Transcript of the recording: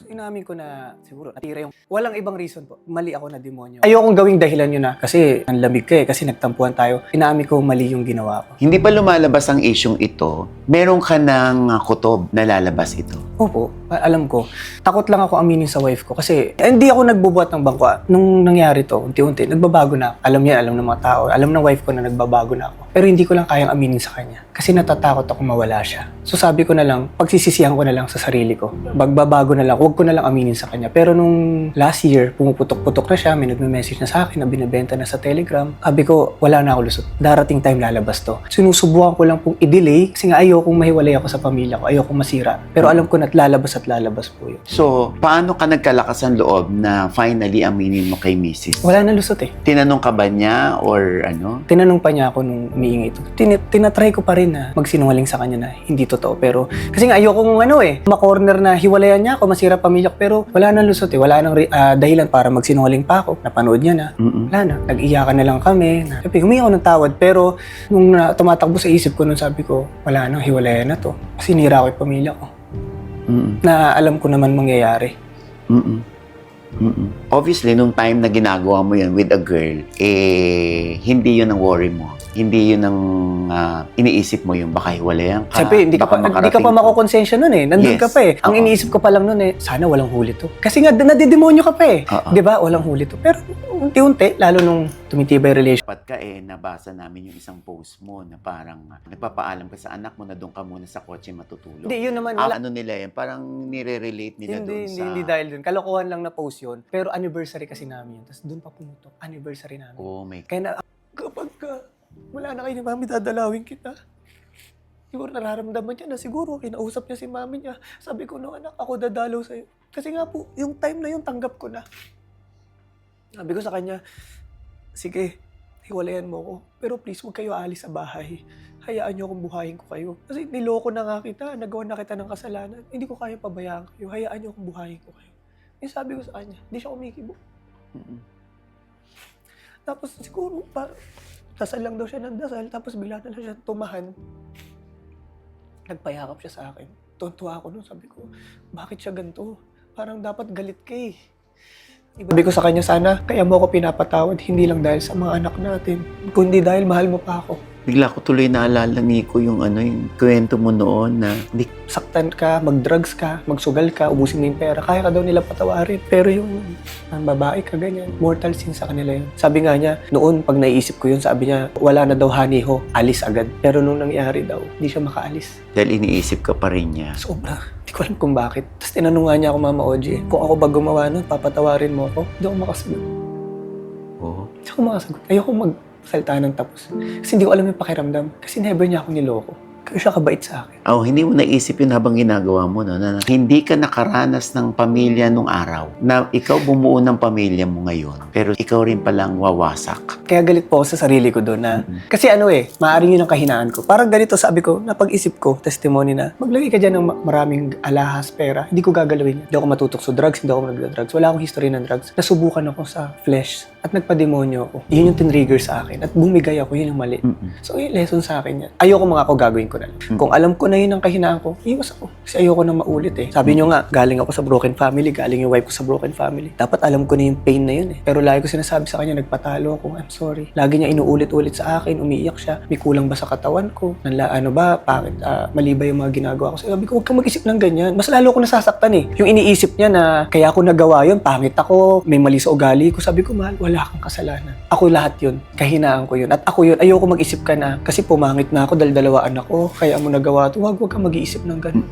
Inamin ko na siguro natira yung walang ibang reason po. Mali ako na demonyo. Ayokong gawing dahilan yun na kasi ang lamig ka kasi nagtampuhan tayo. Inamin ko mali yung ginawa ko. Hindi pa lumalabas ang isyong ito, meron ka ng kutob na lalabas ito. Opo, alam ko. Takot lang ako aminin sa wife ko kasi hindi ako nagbubuhat ng bangko. Nung nangyari to, unti-unti, nagbabago na ako. Alam niya, alam ng mga tao. Alam ng wife ko na nagbabago na ako. Pero hindi ko lang kayang aminin sa kanya kasi natatakot ako mawala siya. So sabi ko na lang, pagsisisihan ko na lang sa sarili ko. Magbabago na lang, huwag ko na lang aminin sa kanya. Pero nung last year, pumuputok-putok na siya, may nagme-message na sa akin na binibenta na sa Telegram. Sabi ko, wala na ako lusot. Darating time lalabas to. Sinusubukan ko lang pong i-delay kasi nga ayokong mahiwalay ako sa pamilya ko, ayokong masira. Pero alam ko na't lalabas po yun. So, paano ka nagkalakas ng loob na finally aminin mo kay Mrs.? Wala na lusot eh. Tinanong ka ba niya or ano? Tinanong pa niya ako nung umiingi ito. Tinatry ko pa rin na magsinungaling sa kanya na hindi totoo. Pero, kasi nga ayokong ma-corner na hiwalayan niya ako, masira pamilya ko. Pero wala nang lusot eh. Wala nang dahilan para magsinungaling pa ako. Napanood niya na. Wala na. Nag-iyakan na lang kami. Sabi, humingi ako ng tawad. Pero nung tumatakbo sa isip ko, nung sabi ko, wala na, hiwalayan na to. Kasi nira ko yung pamilya ko. Na alam ko naman mangyayari. Obviously, nung time na ginagawa mo yun with a girl, hindi yun ang worry mo. Hindi yun ang iniisip mo yung baka hiwalayan ka. Siyempre, hindi ka pa makokonsensya nun eh. Nandun Yes. ka pa eh. Ang iniisip ko pa lang nun eh, sana walang huli to. Kasi nga, nadidemonyo ka pa eh. Di ba? Walang huli to. Pero unti-unti, lalo nung tumitibay relation. Dapat ka nabasa namin yung isang post mo na parang nagpapaalam ka sa anak mo na doon ka muna sa kotse matutulog. Hindi, yun naman. Ano nila yan? Parang nire-relate nila doon sa... Hindi dahil dun. Kalokohan lang na post yun. Pero anniversary kasi namin yun. Tapos dun pa pumutok. Anniversary namin. Oh my... Kaya na, kapag wala na kayo ni mami, dadalawin kita. Siguro nararamdaman niya na siguro kinausap niya si mami niya. Sabi ko, no anak, ako dadalaw sa'yo. Kasi nga po, yung time na yun, tanggap ko na. Sabi ko sa kanya, sige, hiwalayan mo ko. Pero please, huwag kayo alis sa bahay. Hayaan niyo akong buhayin ko kayo. Kasi niloko na nga kita, nagawa na kita ng kasalanan. Hindi ko kaya pabayaan kayo. Hayaan niyo akong buhayin ko kayo. Yung sabi ko sa kanya, hindi siya kumikibo. Tapos siguro, dasal lang daw siya ng dasal, tapos bigla na lang siya tumahan. Nagpayakap siya sa akin. Tuntua ako nun, sabi ko, bakit siya ganito? Parang dapat galit ka eh. Sabi ko sa kanya, sana kaya mo ako pinapatawad, hindi lang dahil sa mga anak natin, kundi dahil mahal mo pa ako. Bigla ko tuloy naalala, Nico, yung yung kwento mo noon na Saktan ka, mag-drugs ka, magsugal ka, ubusin mo yung pera, kaya ka daw nila patawarin. Pero yung babae ka, ganyan, mortal sin sa kanila yun. Sabi nga niya, noon, pag naiisip ko yun, sabi niya, wala na daw haniho, alis agad. Pero nung nangyari daw, hindi siya makaalis. dahil iniisip ka pa rin niya. Sobra. Hindi ko alam kung bakit. Tapos tinanong nga niya ako, Mama Oji, kung ako ba gumawa nun, papatawarin mo ako? Hindi ako makasagot. Oo. Hindi ako makasagot. Ayoko magsalita ng tapos. Kasi hindi ko alam yung pakiramdam. Kasi never niya ako niloko. Kaya siya kabait sa akin. Hindi mo naisip yun habang ginagawa mo, no? Na hindi ka nakaranas ng pamilya nung araw. Na ikaw bumuo ng pamilya mo ngayon, pero ikaw rin palang wawasak. Kaya galit po ako sa sarili ko doon na, kasi maaaring yun ang kahinaan ko. Parang ganito sabi ko, napag-isip ko, testimony na, maglagay ka dyan ng maraming alahas, pera, hindi ko gagalawin. Hindi ako matutokso drugs, hindi ako nagda-drugs. Wala akong history ng drugs. Nasubukan ako sa flesh at nagpa-demonyo ako. Yun yung tinrigger sa akin at bumigay ako, yun yung mali. So yung lesson sa akin yan. Ayoko mga ako gagawin ko na lang. Kung alam ko na yun ang kahinaan ko, iwas ako. Kasi ayoko na maulit eh. Sabi nyo nga, galing ako sa broken family, galing yung wife ko sa broken family. Dapat alam ko na yung pain na yun eh. Pero lagi ko sinasabi sa kanya, nagpatalo ako, I'm sorry. Lagi niya inuulit-ulit sa akin, umiiyak siya. May kulang ba sa katawan ko? Bakit? Mali ba yung mga ginagawa ko? Sabi ko, huwag kang mag-isip ng ganyan. Mas lalo ko nasasaktan eh. Yung iniisip niya na, kaya ako nagawa yun, pangit ako, may mali sa ugali ko. Sabi ko, mahal, wala kang kasalanan. Ako lahat yun. Kahinaan ko yun. At ako yun, ayoko mag-isip ka na, kasi pumangit na ako dahil 2 anak ko, kaya mo nagawa ito. Huwag kang mag-iisip ng ganun.